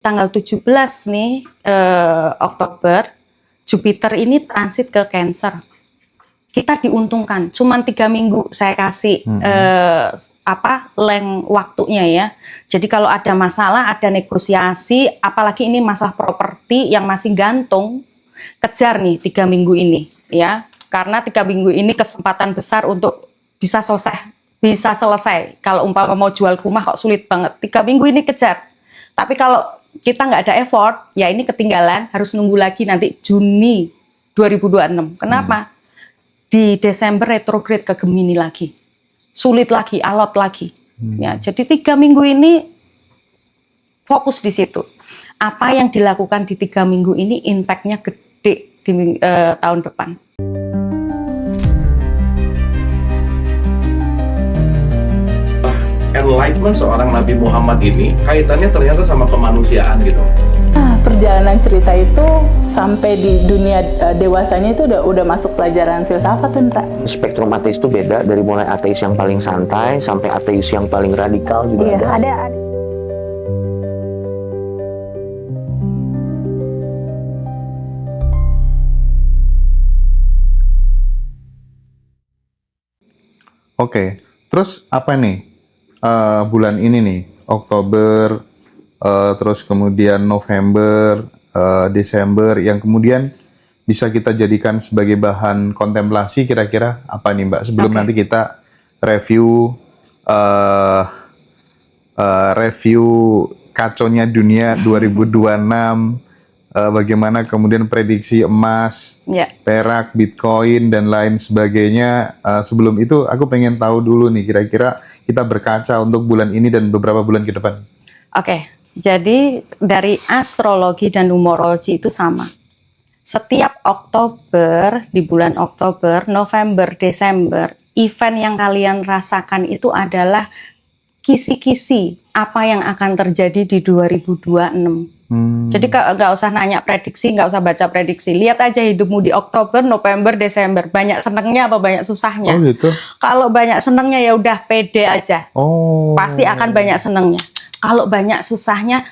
Tanggal 17 nih Oktober, Jupiter ini transit ke Cancer. Kita diuntungkan, cuman 3 minggu saya kasih length waktunya ya. Jadi kalau ada masalah, ada negosiasi, apalagi ini masalah properti yang masih gantung, kejar nih 3 minggu ini ya. Karena 3 minggu ini kesempatan besar untuk bisa selesai. Kalau umpama mau jual rumah kok sulit banget, 3 minggu ini kejar. Tapi kalau kita nggak ada effort, ya ini ketinggalan, harus nunggu lagi nanti Juni 2026. Kenapa? Di Desember retrograde ke Gemini lagi. Sulit lagi, alot lagi. Ya, jadi 3 minggu ini fokus di situ. Apa yang dilakukan di 3 minggu ini impact-nya gede di tahun depan. Enlightenment seorang Nabi Muhammad ini kaitannya ternyata sama kemanusiaan gitu. Nah, perjalanan cerita itu sampai di dunia dewasanya itu udah masuk pelajaran filsafat, Indra. Spektrum ateis itu beda, dari mulai ateis yang paling santai sampai ateis yang paling radikal juga ada. Oke, terus apa nih bulan ini nih, Oktober, terus kemudian November, Desember, yang kemudian bisa kita jadikan sebagai bahan kontemplasi kira-kira apa nih Mbak? Sebelum nanti kita review review kaconya dunia 2026, bagaimana kemudian prediksi emas, perak, Bitcoin, dan lain sebagainya. Sebelum itu aku pengen tahu dulu nih kira-kira kita berkaca untuk bulan ini dan beberapa bulan ke depan. Oke, jadi dari astrologi dan numerologi itu sama. Setiap Oktober, di bulan Oktober, November, Desember, event yang kalian rasakan itu adalah kisi-kisi apa yang akan terjadi di 2026. Jadi nggak usah nanya prediksi, nggak usah baca prediksi. Lihat aja hidupmu di Oktober, November, Desember. Banyak senengnya apa banyak susahnya? Oh gitu. Kalau banyak senengnya ya udah pede aja. Oh. Pasti akan banyak senengnya. Kalau banyak susahnya,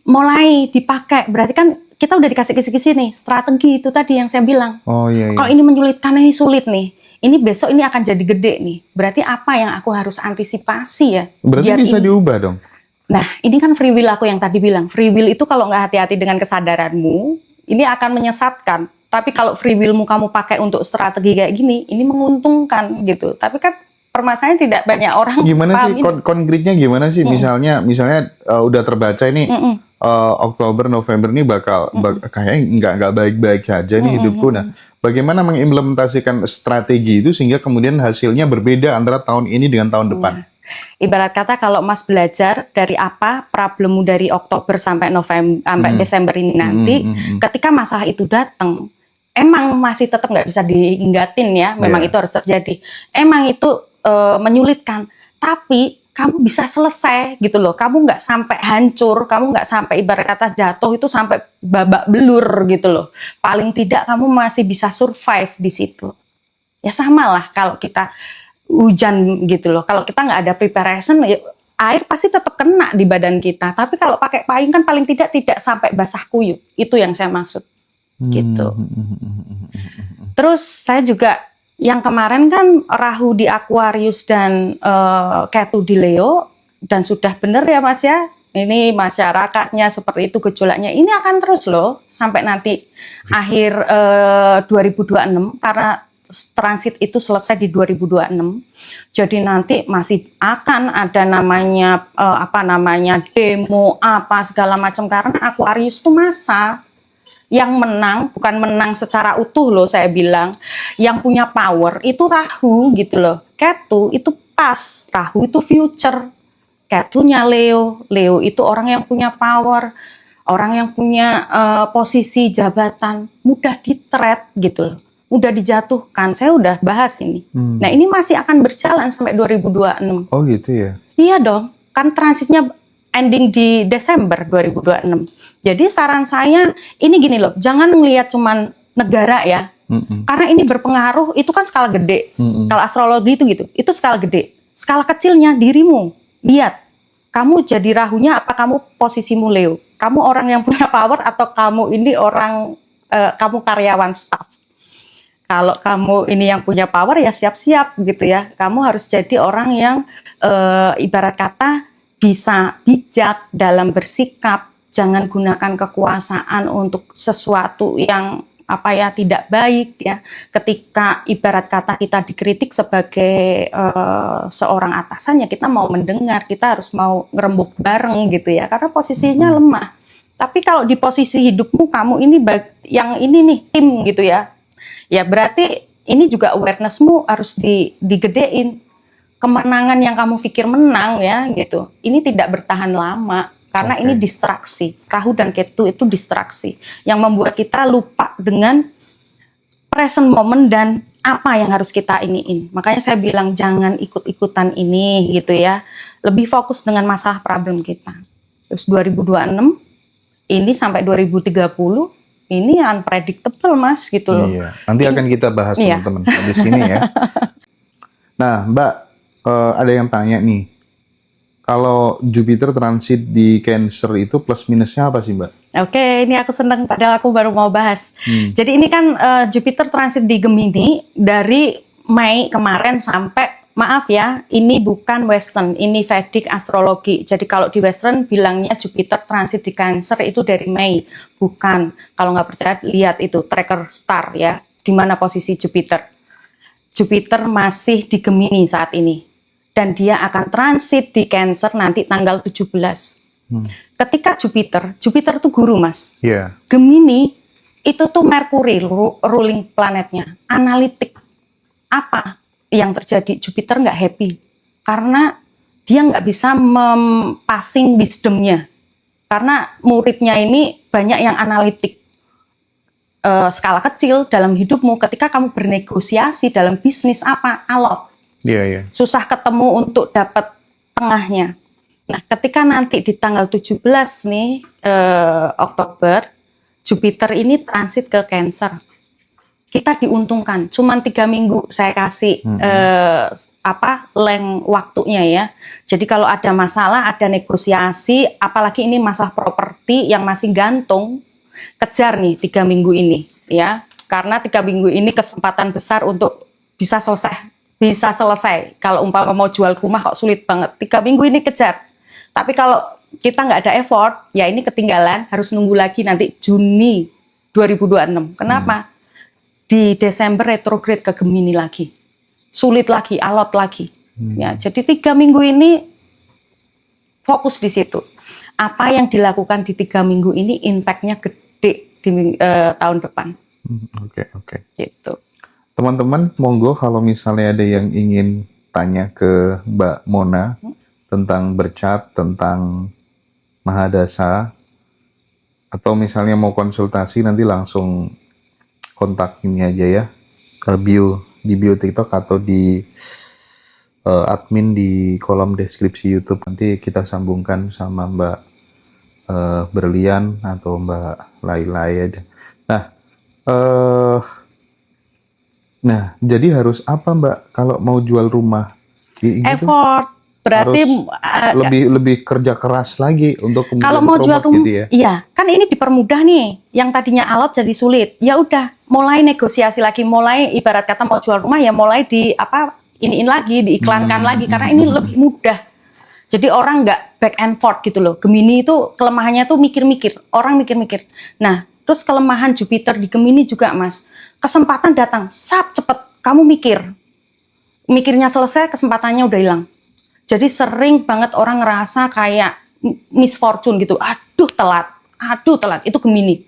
mulai dipakai. Berarti kan kita udah dikasih kisi-kisi nih. Strategi itu tadi yang saya bilang. Oh iya. Kalau ini menyulitkan, ini sulit nih. Ini besok ini akan jadi gede nih. Berarti apa yang aku harus antisipasi ya? Berarti bisa diubah dong? Nah, ini kan free will aku yang tadi bilang. Free will itu kalau nggak hati-hati dengan kesadaranmu, ini akan menyesatkan. Tapi kalau free willmu kamu pakai untuk strategi kayak gini, ini menguntungkan gitu. Tapi kan permasalahannya tidak banyak orang gimana paham sih konkretnya gimana sih? Misalnya udah terbaca ini Oktober, November ini bakal kayaknya nggak baik-baik saja nih hidupku. Nah, bagaimana mengimplementasikan strategi itu sehingga kemudian hasilnya berbeda antara tahun ini dengan tahun depan? Ibarat kata kalau Mas belajar dari apa problemmu dari Oktober sampai November sampai Desember ini nanti, ketika masalah itu datang, emang masih tetap nggak bisa diinggatin ya, memang itu harus terjadi. Emang itu menyulitkan, tapi kamu bisa selesai gitu loh. Kamu nggak sampai hancur, kamu nggak sampai ibarat kata jatuh itu sampai babak belur gitu loh. Paling tidak kamu masih bisa survive di situ. Ya sama lah kalau kita hujan gitu loh. Kalau kita nggak ada preparation, ya, air pasti tetap kena di badan kita. Tapi kalau pakai payung kan paling tidak sampai basah kuyup. Itu yang saya maksud. Gitu. Terus saya juga yang kemarin kan Rahu di Aquarius dan Ketu di Leo, dan sudah benar ya Mas ya. Ini masyarakatnya seperti itu gejolaknya. Ini akan terus loh sampai nanti akhir 2026 karena transit itu selesai di 2026. Jadi nanti masih akan ada namanya demo apa segala macam, karena Aquarius itu masa yang menang, bukan menang secara utuh loh saya bilang. Yang punya power itu Rahu gitu loh. Ketu itu pas, Rahu itu future. Ketunya Leo, Leo itu orang yang punya power, orang yang punya posisi jabatan, mudah di-threat gitu loh. Udah dijatuhkan, saya udah bahas ini. Nah ini masih akan berjalan sampai 2026. Oh gitu ya? Iya dong, kan transitnya ending di Desember 2026. Jadi saran saya, ini gini loh, jangan melihat cuman negara ya. Karena ini berpengaruh, itu kan skala gede. Kalau astrologi itu skala gede. Skala kecilnya dirimu, lihat. Kamu jadi Rahunya apa kamu posisimu Leo? kamu orang yang punya power atau kamu ini orang kamu karyawan staff. Kalau kamu ini yang punya power ya siap-siap gitu ya. Kamu harus jadi orang yang ibarat kata bisa bijak dalam bersikap. Jangan gunakan kekuasaan untuk sesuatu yang tidak baik ya. Ketika ibarat kata kita dikritik sebagai seorang atasan ya kita mau mendengar, kita harus mau ngerembuk bareng gitu ya. Karena posisinya lemah. Tapi kalau di posisi hidupmu kamu ini yang ini nih tim gitu ya. Ya berarti ini juga awarenessmu harus digedein. Kemenangan yang kamu pikir menang ya gitu, ini tidak bertahan lama karena ini distraksi. Rahu dan Ketu itu distraksi yang membuat kita lupa dengan present moment dan apa yang harus kita iniin. Makanya saya bilang jangan ikut-ikutan ini gitu ya. Lebih fokus dengan masalah problem kita. Terus 2026 ini sampai 2030 ini unpredictable Mas gitu loh. Iya. Nanti akan kita bahas teman-teman di sini ya. Nah Mbak, ada yang tanya nih, kalau Jupiter transit di Cancer itu plus minusnya apa sih Mbak? Oke, ini aku senang padahal aku baru mau bahas. Jadi ini kan Jupiter transit di Gemini dari Mei kemarin sampai maaf ya, ini bukan Western, ini Vedic astrologi. Jadi kalau di Western bilangnya Jupiter transit di Cancer itu dari Mei, bukan. Kalau nggak percaya lihat itu tracker star ya, di mana posisi Jupiter. Jupiter masih di Gemini saat ini, dan dia akan transit di Cancer nanti tanggal 17. Ketika Jupiter itu guru Mas. Iya. Gemini itu tuh Merkuri ruling planetnya, analitik. Apa yang terjadi? Jupiter nggak happy karena dia nggak bisa passing wisdomnya karena muridnya ini banyak yang analitik. Skala kecil dalam hidupmu ketika kamu bernegosiasi dalam bisnis alot. Iya. Susah ketemu untuk dapat tengahnya. Nah, ketika nanti di tanggal 17 nih Oktober Jupiter ini transit ke Cancer. Kita diuntungkan, cuman 3 minggu saya kasih length waktunya ya. Jadi kalau ada masalah, ada negosiasi, apalagi ini masalah properti yang masih gantung, kejar nih 3 minggu ini ya. Karena 3 minggu ini kesempatan besar untuk bisa selesai. Kalau umpama mau jual rumah kok sulit banget. 3 minggu ini kejar. Tapi kalau kita nggak ada effort, ya ini ketinggalan, harus nunggu lagi nanti Juni 2026. Kenapa? Di Desember retrograde ke Gemini lagi, sulit lagi, alot lagi. Ya, jadi 3 minggu ini fokus di situ. Apa yang dilakukan di 3 minggu ini impact-nya gede di tahun depan. Oke. Gitu. Teman-teman, monggo kalau misalnya ada yang ingin tanya ke Mbak Mona tentang bercat, tentang Mahadasa, atau misalnya mau konsultasi nanti langsung kontak ini aja ya, ke di bio TikTok atau di admin di kolom deskripsi YouTube. Nanti kita sambungkan sama Mbak Berlian atau Mbak Lailai aja. Nah, jadi harus apa Mbak kalau mau jual rumah? Gitu, Effort. Berarti lebih kerja keras lagi untuk kemudian kalau mau jual rumah, gitu ya. Iya, kan ini dipermudah nih. Yang tadinya alot jadi sulit. Ya udah, mulai negosiasi lagi, mulai ibarat kata mau jual rumah ya mulai iniin lagi, diiklankan lagi karena ini lebih mudah. Jadi orang nggak back and forth gitu loh. Gemini itu kelemahannya tuh mikir-mikir, orang mikir-mikir. Nah, terus kelemahan Jupiter di Gemini juga Mas. Kesempatan datang, cepet kamu mikirnya selesai, kesempatannya udah hilang. Jadi sering banget orang ngerasa kayak misfortune gitu. Aduh telat, itu Gemini.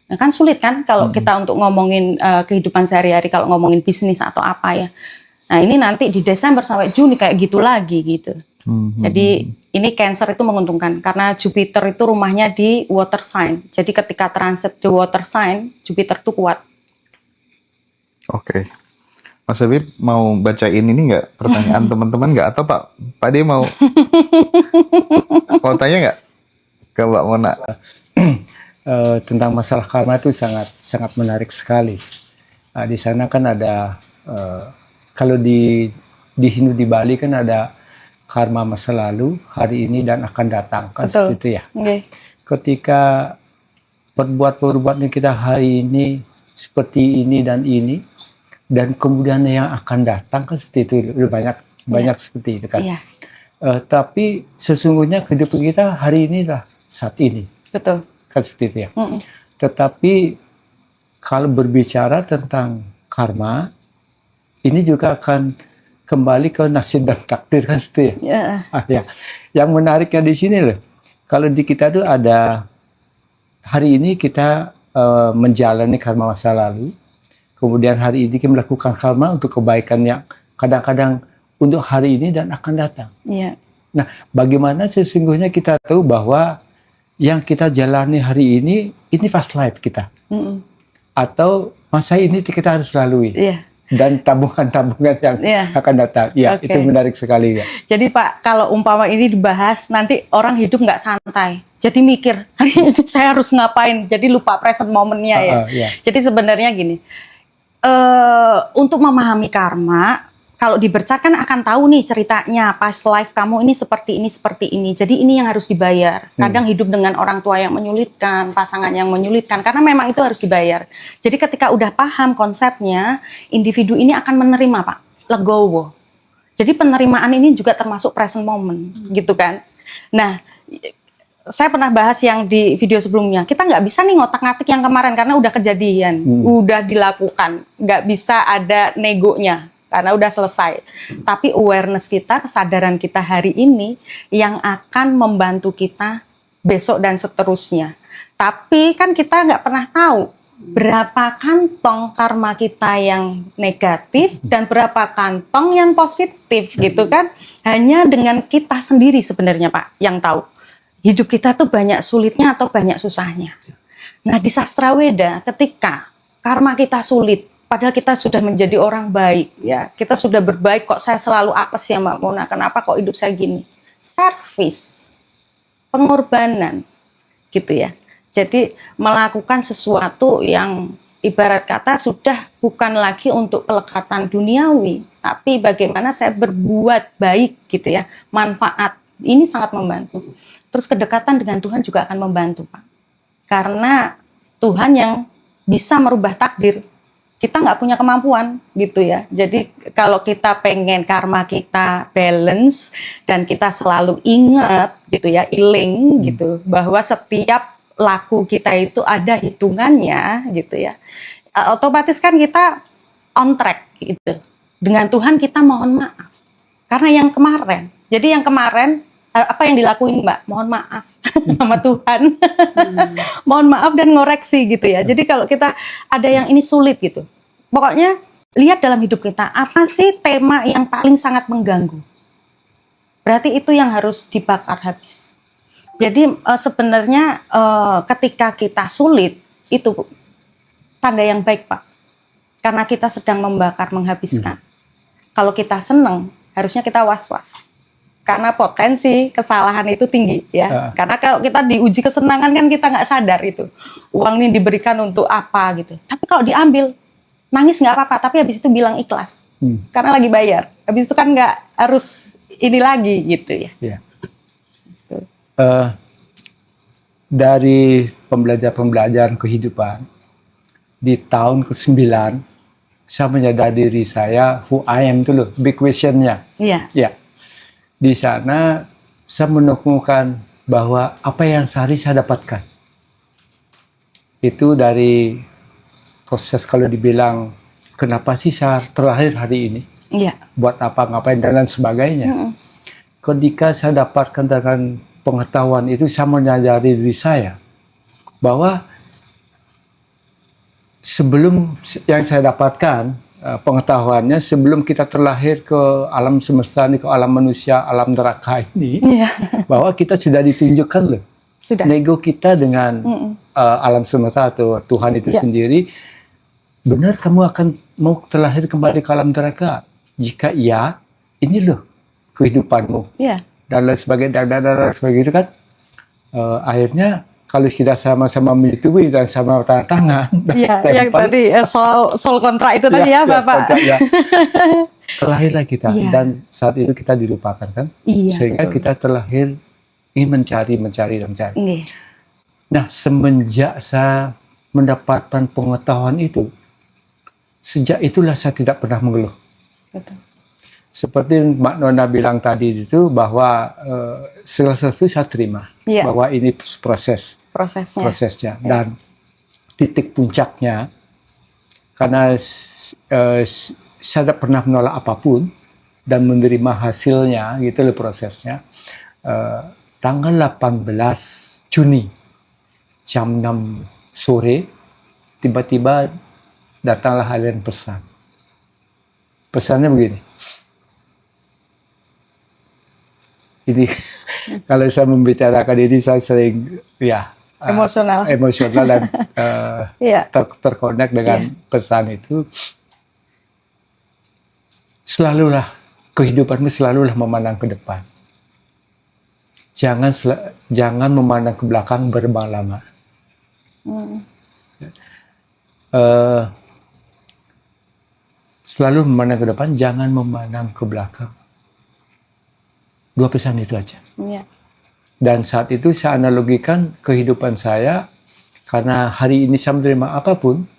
Nah, kan sulit kan kalau kita untuk ngomongin kehidupan sehari-hari, kalau ngomongin bisnis atau apa ya. Nah ini nanti di Desember sampai Juni kayak gitu lagi gitu. Jadi ini Cancer itu menguntungkan karena Jupiter itu rumahnya di water sign. Jadi ketika transit di water sign, Jupiter itu kuat. Oke. Mas Habib mau bacain ini nggak pertanyaan teman-teman nggak, atau Pak D mau tanya nggak ke Mbak Mona? Tentang masalah karma itu sangat menarik sekali. Di sana kan ada kalau di Hindu di Bali kan ada karma masa lalu, hari ini dan akan datang kan. Betul. Seperti itu ya. Okay. ketika perbuatan kita hari ini seperti ini, dan kemudian yang akan datang kan seperti itu, banyak seperti itu kan. Iya, Tapi sesungguhnya kehidupan kita hari ini lah, saat ini betul. kan seperti itu ya. Mm-mm. Tetapi kalau berbicara tentang karma, ini juga akan kembali ke nasib dan takdir kan seperti ya. Ya, Ya. Yang menariknya di sini loh, kalau di kita tuh ada hari ini kita menjalani karma masa lalu, kemudian hari ini kita melakukan karma untuk kebaikan yang kadang-kadang untuk hari ini dan akan datang. iya, Nah, bagaimana sesungguhnya kita tahu bahwa yang kita jalani hari ini past life kita, Mm-mm. atau masa ini kita harus lalui, iya. dan tabungan-tabungan yang Iya. akan datang. Ya, Oke. itu menarik sekali ya. Jadi Pak, kalau umpama ini dibahas, nanti orang hidup nggak santai. Jadi mikir, hari ini saya harus ngapain? Jadi lupa present momennya ya. Iya. Jadi sebenarnya gini, untuk memahami karma, kalau dibercat kan akan tahu nih ceritanya, past life kamu ini seperti ini, seperti ini. Jadi ini yang harus dibayar. Kadang hidup dengan orang tua yang menyulitkan, pasangan yang menyulitkan, karena memang itu harus dibayar. Jadi ketika udah paham konsepnya, individu ini akan menerima Pak, legowo. Jadi penerimaan ini juga termasuk present moment, gitu kan. Nah, saya pernah bahas yang di video sebelumnya, kita nggak bisa nih ngotak-ngatik yang kemarin karena udah kejadian, udah dilakukan, nggak bisa ada negonya karena udah selesai. Tapi awareness kita, kesadaran kita hari ini yang akan membantu kita besok dan seterusnya. Tapi kan kita nggak pernah tahu berapa kantong karma kita yang negatif dan berapa kantong yang positif gitu kan. Hanya dengan kita sendiri sebenarnya Pak yang tahu. Hidup kita tuh banyak sulitnya atau banyak susahnya. Nah di sastra Weda ketika karma kita sulit, padahal kita sudah menjadi orang baik ya, kita sudah berbaik kok saya selalu apes ya Mbak Mona, kenapa kok hidup saya gini? Servis, pengorbanan gitu ya. Jadi melakukan sesuatu yang ibarat kata sudah bukan lagi untuk kelekatan duniawi, tapi bagaimana saya berbuat baik gitu ya, manfaat. Ini sangat membantu. Terus kedekatan dengan Tuhan juga akan membantu Pak. Karena Tuhan yang bisa merubah takdir. Kita nggak punya kemampuan gitu ya. Jadi kalau kita pengen karma kita balance dan kita selalu ingat gitu ya, iling gitu, bahwa setiap laku kita itu ada hitungannya gitu ya. Otomatis kan kita on track gitu. Dengan Tuhan kita mohon maaf. Karena yang kemarin. Jadi yang kemarin apa yang dilakuin Mbak? Mohon maaf sama Tuhan. Mohon maaf dan ngoreksi gitu ya. Jadi kalau kita ada yang ini sulit gitu. Pokoknya lihat dalam hidup kita, apa sih tema yang paling sangat mengganggu? Berarti itu yang harus dibakar habis. Jadi sebenarnya ketika kita sulit, itu tanda yang baik Pak. Karena kita sedang membakar, menghabiskan. Kalau kita seneng, harusnya kita was-was. Karena potensi kesalahan itu tinggi ya. Karena kalau kita diuji kesenangan kan kita nggak sadar itu. Uang ini diberikan untuk apa gitu. Tapi kalau diambil, nangis nggak apa-apa, tapi habis itu bilang ikhlas. Karena lagi bayar. Habis itu kan nggak harus ini lagi gitu ya. Ya. Dari pembelajaran kehidupan, di tahun ke-9, saya menyadari diri saya, who I am itu loh, big question-nya. Iya. Ya. Di sana saya menemukan bahwa apa yang sehari saya dapatkan itu dari proses, kalau dibilang kenapa sih saya terlahir hari ini, Iya. buat apa, ngapain, dan lain sebagainya. Ketika saya dapatkan dengan pengetahuan itu, saya menyadari diri saya bahwa sebelum yang saya dapatkan pengetahuannya, sebelum kita terlahir ke alam semesta ini, ke alam manusia, alam neraka ini, Iya. bahwa kita sudah ditunjukkan loh, Sudah. nego kita dengan alam semesta atau Tuhan itu Ya. sendiri. Benar kamu akan mau terlahir kembali ke alam neraka? Jika iya, ini loh kehidupanmu. Iya. Dan lain sebagainya, dan lain sebagainya itu kan. Akhirnya kalau kita sama-sama menyetujui dan sama tanda tangan, Iya, yang tadi soal kontrak itu tadi ya Bapak. kontrak, ya. Terlahirlah kita, Iya. dan saat itu kita dilupakan kan, Iya, sehingga betul. kita terlahir ingin mencari. Iya. Nah, semenjak saya mendapatkan pengetahuan itu, sejak itulah saya tidak pernah mengeluh. Betul. Seperti Mbak Nona bilang tadi itu bahwa segala sesuatu saya terima, Iya. bahwa ini prosesnya dan titik puncaknya, karena saya tidak pernah menolak apapun dan menerima hasilnya, gitu loh prosesnya. Tanggal 18 Juni jam 6 sore tiba-tiba datanglah harian pesan. Pesannya begini. Ini kalau saya membicarakan ini saya sering Emosional. dan Iya. terkonek dengan pesan itu. Selalulah kehidupanmu selalulah memandang ke depan. Jangan memandang ke belakang berlama-lama. Selalu memandang ke depan, jangan memandang ke belakang. 2 pesan itu aja. Iya. Dan saat itu saya analogikan kehidupan saya, karena hari ini saya menerima apapun,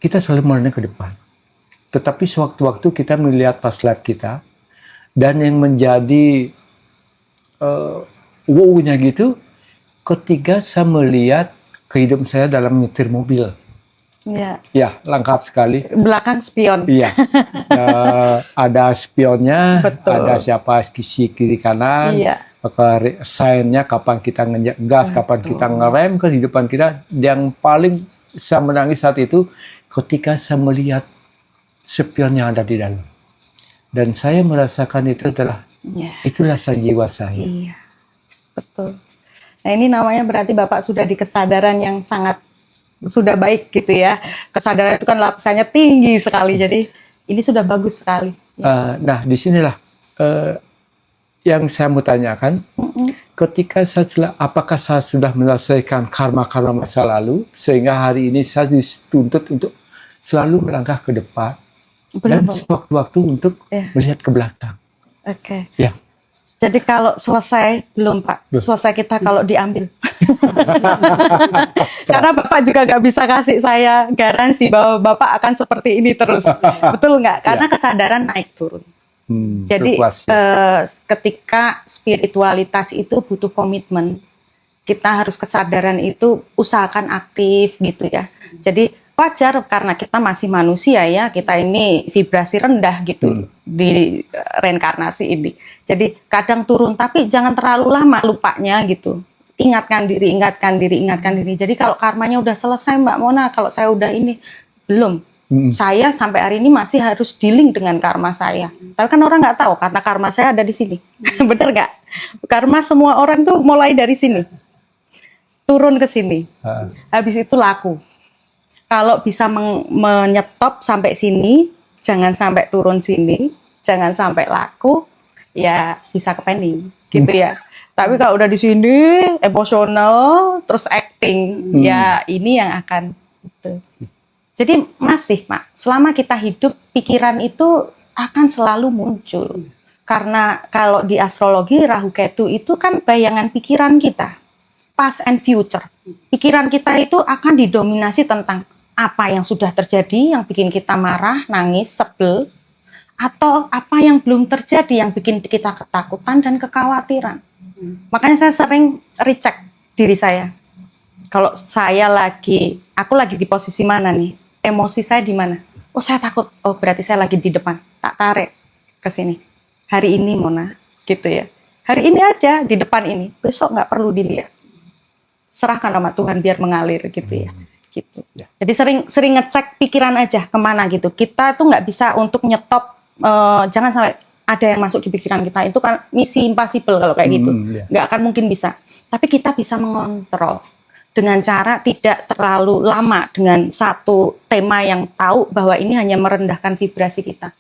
kita selalu memandang ke depan. Tetapi sewaktu-waktu kita melihat past life kita, dan yang menjadi wow-nya gitu, ketika saya melihat kehidupan saya dalam menyetir mobil. Iya. Ya, lengkap sekali. Belakang spion. Iya, ada spionnya, Betul. ada siapa sisi kiri kanan, Iya. sign-nya kapan kita nginjak gas, kapan kita ngerem kehidupan kita. Yang paling saya menangis saat itu ketika saya melihat spion yang ada di dalam, dan saya merasakan itu adalah Iya. itulah jiwa saya. Iya. Betul. Nah, ini namanya berarti Bapak sudah di kesadaran yang sangat sudah baik gitu ya. Kesadaran itu kan lapisannya tinggi sekali. Jadi ini sudah bagus sekali. Nah, disinilah yang saya mau tanyakan. Ketika apakah saya sudah menyelesaikan karma-karma masa lalu sehingga hari ini saya dituntut untuk selalu melangkah ke depan dan sewaktu-waktu untuk melihat ke belakang. Oke. Ya. Jadi kalau selesai belum Pak? Selesai kita kalau diambil. Karena Bapak juga nggak bisa kasih saya garansi bahwa Bapak akan seperti ini terus. Betul nggak? Karena kesadaran naik turun. Jadi ketika spiritualitas itu butuh komitmen, kita harus kesadaran itu usahakan aktif gitu ya. Jadi wajar karena kita masih manusia ya, kita ini vibrasi rendah gitu di reinkarnasi ini. Jadi kadang turun, tapi jangan terlalu lama lupanya gitu. Ingatkan diri. Jadi kalau karmanya udah selesai Mbak Mona, kalau saya udah ini belum. Saya sampai hari ini masih harus dealing dengan karma saya. Tapi kan orang nggak tahu karena karma saya ada di sini. Bener nggak? Karma semua orang tuh mulai dari sini, turun ke sini. Habis itu laku. Kalau bisa menyetop sampai sini, jangan sampai turun sini, jangan sampai laku, ya bisa ke pending, gitu ya. Tapi kalau udah di sini emosional, terus acting, ya ini yang akan gitu. Jadi masih, Mak, selama kita hidup, pikiran itu akan selalu muncul. Karena kalau di astrologi Rahu Ketu itu kan bayangan pikiran kita, past and future. Pikiran kita itu akan didominasi tentang apa yang sudah terjadi yang bikin kita marah, nangis, sebel, atau apa yang belum terjadi yang bikin kita ketakutan dan kekhawatiran. Makanya saya sering recheck diri saya. Kalau aku lagi di posisi mana nih? Emosi saya di mana? Oh, saya takut. Oh, berarti saya lagi di depan. Tak tarik ke sini. Hari ini Mona, gitu ya. Hari ini aja di depan ini. Besok nggak perlu dilihat. Serahkan sama Tuhan biar mengalir gitu ya. Gitu. Jadi sering ngecek pikiran aja kemana gitu. Kita tuh nggak bisa untuk nyetop, jangan sampai ada yang masuk di pikiran kita. Itu kan misi impossible kalau kayak gitu. Nggak akan mungkin bisa. Tapi kita bisa mengontrol dengan cara tidak terlalu lama dengan satu tema yang tahu bahwa ini hanya merendahkan vibrasi kita.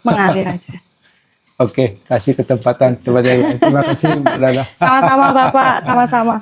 Mengalir aja. Oke, kasih kesempatan kepada Terima kasih, Mbak Nana. Sama-sama Bapak, sama-sama.